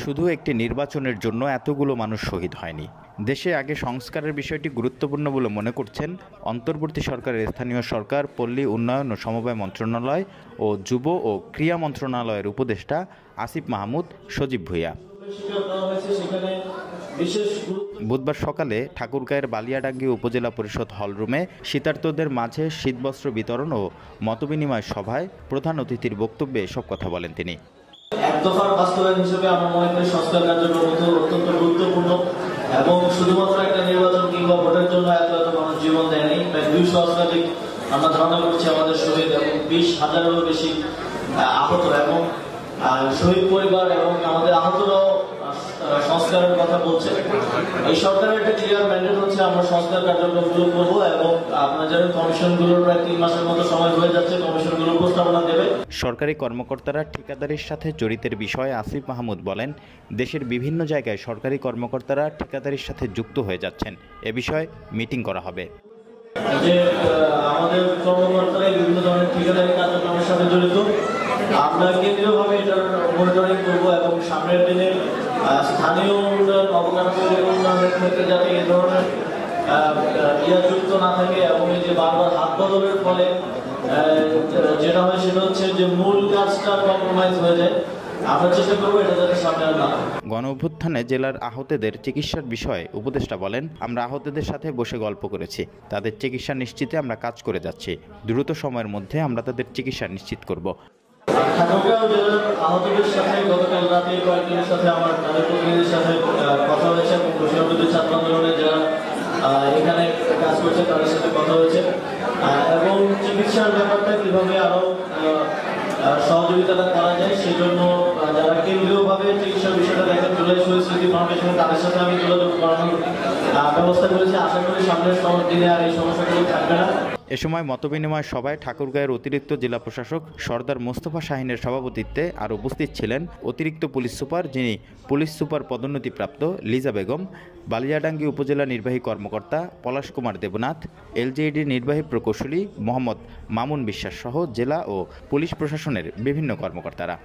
শুধু একটি নির্বাচনের জন্য এতগুলো মানুষ শহীদ হয়নি। দেশে আগে সংস্কারের বিষয়টি গুরুত্বপূর্ণ বলে মনে করছেন অন্তর্বর্তী সরকারের স্থানীয় সরকার, পল্লী উন্নয়ন ও সমবায় মন্ত্রণালয় ও যুব ও ক্রীড়া মন্ত্রণালয়ের উপদেষ্টা আসিফ মাহমুদ সজীব ভূঁইয়া। বুধবার সকালে ঠাকুরগাঁয়ের বালিয়াডাঙ্গি উপজেলা পরিষদ হলরুমে শীতার্তদের মাঝে শীতবস্ত্র বিতরণ ও মতবিনিময় সভায় প্রধান অতিথির বক্তব্যে এসব কথা বলেন তিনি। এক দফার বাস্তবায়ন হিসেবে আমরা মনে করি সংস্কার কার্যক্রম অত্যন্ত গুরুত্বপূর্ণ এবং শুধুমাত্র একটা নির্বাচন কিংবা ভোটের জন্য এত মানুষ জীবন দেয়নি। প্রায় 200 শতাধিক আমরা ধারণা করছি আমাদের শহীদ এবং 20,000-এরও বেশি আহত এবং শহীদ পরিবার এবং আমাদের আহতরাও সংস্কারের কথা বলছে। এই সরকারের একটা ক্লিয়ার ম্যান্ডেট হচ্ছে আমরা সংস্কার কার্যক্রমগুলো করবো এবং আপনার জানেন কমিশনগুলোর প্রায় 3 মাসের মতো সময় হয়ে যাচ্ছে, কমিশনগুলো উপস্থাপনা দেবে। সরকারি কর্মকর্তারা ঠিকাদারির সাথে জড়িতের বিষয়ে আসিফ মাহমুদ বলেন, দেশের বিভিন্ন জায়গায় সরকারি কর্মকর্তারা ঠিকাদারির সাথে যুক্ত হয়ে যাচ্ছেন। এ বিষয়ে মিটিং করা হবে। যে আমাদের কর্মকর্তারা বিভিন্ন ধরনের ঠিকাদারি কার্যক্রমের সাথে জড়িত, আমরা কেন্দ্রীয়ভাবে এটার মনিটরিং করবো এবং সামনের দিনে স্থানীয় উন্নয়ন, অবকাঠামো উন্নয়নের ক্ষেত্রে যাতে এই ধরনের যুক্ত না থাকে এবং এই যে বারবার হাত বদলের ফলে যেটা হয় সেটা হচ্ছে যে মূল কাজটা কম্প্রোমাইজ হয়ে যায়। আমরা চেষ্টা করবো এটা যাতে সামনে না। গণ অভ্যুত্থানে জেলার আহতদের চিকিৎসার বিষয়ে উপদেষ্টা বলেন, আমরা আহতদের সাথে বসে গল্প করেছি, তাদের চিকিৎসা নিশ্চিতে আমরা কাজ করে যাচ্ছি। দ্রুত সময়ের মধ্যে আমরা তাদের চিকিৎসা নিশ্চিত করব। ঠাকুরগাঁও জেলার আহতদের সাথে গতকাল রাতে কয়েকজনের সাথে আমার তাদের প্রতিনিধির সাথে কথা হয়েছে এবং বৈষম্যবিরোধী ছাত্র আন্দোলনের যারা এখানে কাজ করছে তাদের সাথে কথা হয়েছে এবং চিকিৎসার ব্যাপারটা কিভাবে আরো সহযোগিতাটা করা যায় সেই জন্য যারা কেন্দ্রীয়ভাবে চিকিৎসার বিষয়টা দেখেন জুলাই শহীদ স্মৃতি ফাউন্ডেশনে তাদের সাথে আমি যোগাযোগ করানোর ব্যবস্থা করেছি। আশা করি সামনের দিনে আর এই সমস্যাগুলো থাকবে না। এ সময় মতবিনিময় সভায় ঠাকুরগাঁয়ের অতিরিক্ত জেলা প্রশাসক সর্দার মোস্তফা শাহিনের সভাপতিত্বে আর উপস্থিত ছিলেন অতিরিক্ত পুলিশ সুপার, যিনি পুলিশ সুপার পদোন্নতিপ্রাপ্ত লিজা বেগম, বালিয়াডাঙ্গি উপজেলা নির্বাহী কর্মকর্তা পলাশ কুমার দেবনাথ, এলজেইডির নির্বাহী প্রকৌশলী মোহাম্মদ মামুন বিশ্বাস সহ জেলা ও পুলিশ প্রশাসনের বিভিন্ন কর্মকর্তারা।